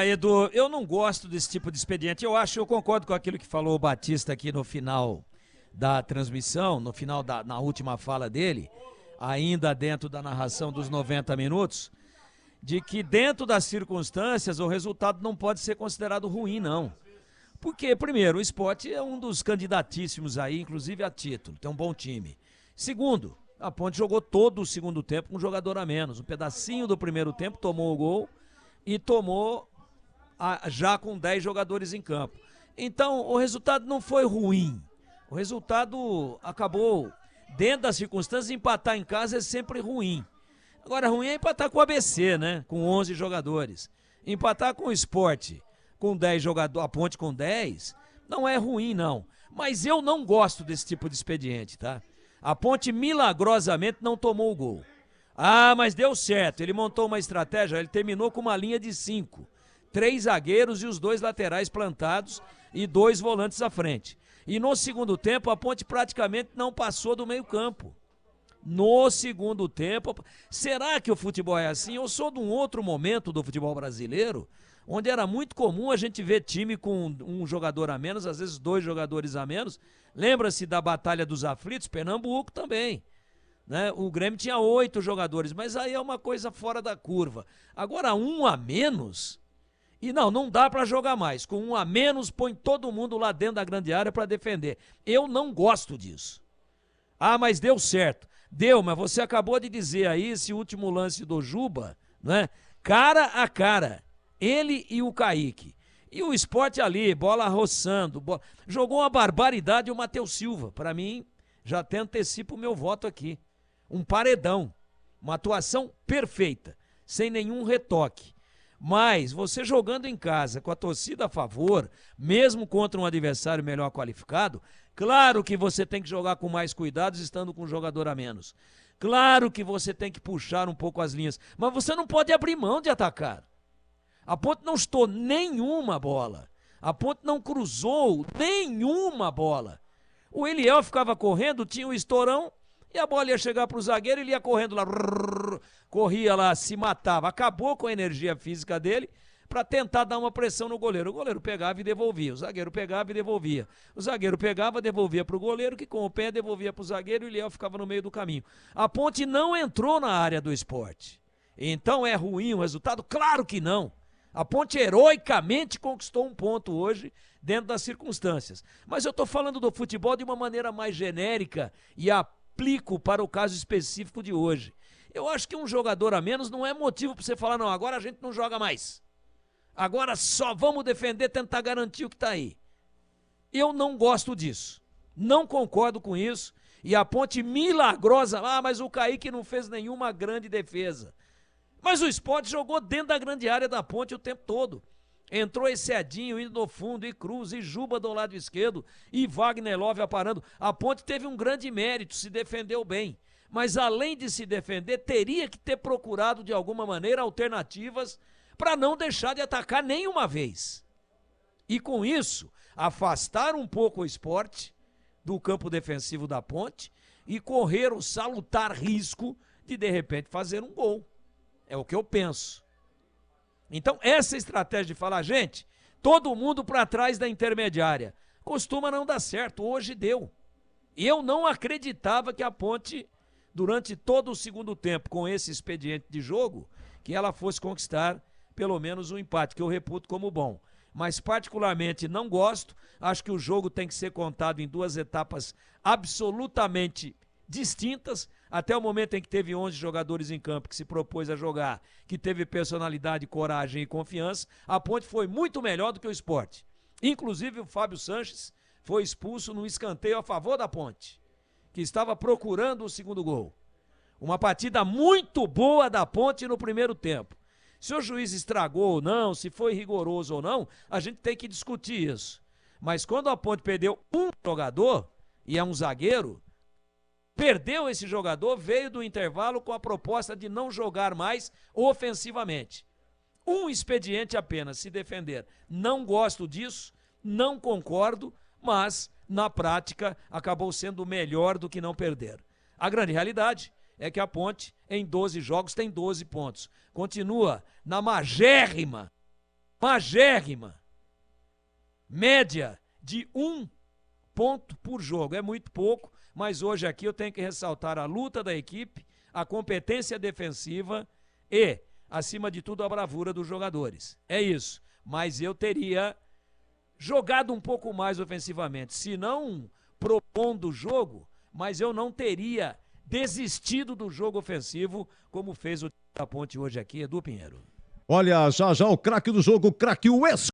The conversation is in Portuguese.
Edu, eu não gosto desse tipo de expediente. Eu concordo com aquilo que falou o Batista aqui no final da transmissão, na última fala dele, ainda dentro da narração dos 90 minutos, de que dentro das circunstâncias o resultado não pode ser considerado ruim, não. Porque, primeiro, o Sport é um dos candidatíssimos aí, inclusive a título, tem um bom time. Segundo, a Ponte jogou todo o segundo tempo com um jogador a menos. Um pedacinho do primeiro tempo tomou o gol e tomou já com 10 jogadores em campo. Então, o resultado não foi ruim. O resultado acabou, dentro das circunstâncias, empatar em casa é sempre ruim. Agora, ruim é empatar com o ABC, né? Com 11 jogadores. Empatar com o Sport, com 10 jogadores, a Ponte com 10, não é ruim, não. Mas eu não gosto desse tipo de expediente, tá? A Ponte milagrosamente não tomou o gol. Ah, mas deu certo. Ele montou uma estratégia, ele terminou com uma linha de 5. 3 zagueiros e os 2 laterais plantados e 2 volantes à frente. E no segundo tempo, a Ponte praticamente não passou do meio-campo. No segundo tempo, será que o futebol é assim? Eu sou de um outro momento do futebol brasileiro, onde era muito comum a gente ver time com um jogador a menos, às vezes 2 jogadores a menos. Lembra-se da Batalha dos Aflitos? Pernambuco também. Né? O Grêmio tinha 8 jogadores, mas aí é uma coisa fora da curva. Agora, um a menos... E não dá para jogar mais. Com um a menos, põe todo mundo lá dentro da grande área para defender. Eu não gosto disso. Ah, mas deu certo. Deu, mas você acabou de dizer aí esse último lance do Juba, né? Cara a cara. Ele e o Kaique. E o Sport ali, bola roçando. Jogou uma barbaridade o Matheus Silva. Para mim, já até antecipo o meu voto aqui. Um paredão. Uma atuação perfeita. Sem nenhum retoque. Mas você jogando em casa com a torcida a favor, mesmo contra um adversário melhor qualificado, claro que você tem que jogar com mais cuidados estando com um jogador a menos. Claro que você tem que puxar um pouco as linhas, mas você não pode abrir mão de atacar. A Ponte não chutou nenhuma bola. A Ponte não cruzou nenhuma bola. O Eliel ficava correndo, tinha um estourão, e a bola ia chegar para o zagueiro, ele ia correndo lá, corria lá, se matava, acabou com a energia física dele para tentar dar uma pressão no goleiro. O goleiro pegava e devolvia, o zagueiro pegava e devolvia. O zagueiro pegava, devolvia para o goleiro, que com o pé devolvia para o zagueiro e o Eliel ficava no meio do caminho. A Ponte não entrou na área do Sport. Então é ruim o resultado? Claro que não. A Ponte heroicamente conquistou um ponto hoje dentro das circunstâncias. Mas eu estou falando do futebol de uma maneira mais genérica e aplico para o caso específico de hoje. Eu acho que um jogador a menos não é motivo para você falar, não, agora a gente não joga mais. Agora só vamos defender, tentar garantir o que está aí. Eu não gosto disso. Não concordo com isso. E a Ponte milagrosa, mas o Kaique não fez nenhuma grande defesa. Mas o Sport jogou dentro da grande área da Ponte o tempo todo. Entrou esse Edinho indo no fundo, e Cruz, e Juba do lado esquerdo, e Wagner Love aparando. A Ponte teve um grande mérito, se defendeu bem. Mas além de se defender, teria que ter procurado de alguma maneira alternativas para não deixar de atacar nenhuma vez. E com isso, afastar um pouco o Sport do campo defensivo da Ponte e correr o salutar risco de repente, fazer um gol. É o que eu penso. Então, essa estratégia de falar, gente, todo mundo para trás da intermediária, costuma não dar certo. Hoje deu. Eu não acreditava que a Ponte, durante todo o segundo tempo, com esse expediente de jogo, que ela fosse conquistar pelo menos um empate, que eu reputo como bom. Mas particularmente não gosto, acho que o jogo tem que ser contado em 2 etapas absolutamente distintas, até o momento em que teve 11 jogadores em campo que se propôs a jogar, que teve personalidade, coragem e confiança. A Ponte foi muito melhor do que o Sport. Inclusive o Fábio Sanches foi expulso num escanteio a favor da Ponte, que estava procurando o segundo gol. Uma partida muito boa da Ponte no primeiro tempo. Se o juiz estragou ou não, se foi rigoroso ou não, a gente tem que discutir isso. Mas quando a Ponte perdeu um jogador, e é um zagueiro, perdeu esse jogador, veio do intervalo com a proposta de não jogar mais ofensivamente. Um expediente apenas, se defender. Não gosto disso, não concordo, mas na prática acabou sendo melhor do que não perder. A grande realidade é que a Ponte, em 12 jogos, tem 12 pontos. Continua na magérrima magérrima média de 1 ponto por jogo. É muito pouco, mas hoje aqui eu tenho que ressaltar a luta da equipe, a competência defensiva e, acima de tudo, a bravura dos jogadores. É isso. Mas eu teria jogado um pouco mais ofensivamente, se não propondo o jogo, mas eu não teria desistido do jogo ofensivo como fez o da Ponte hoje aqui, Edu Pinheiro. Olha, já já o craque do jogo, craque Wes.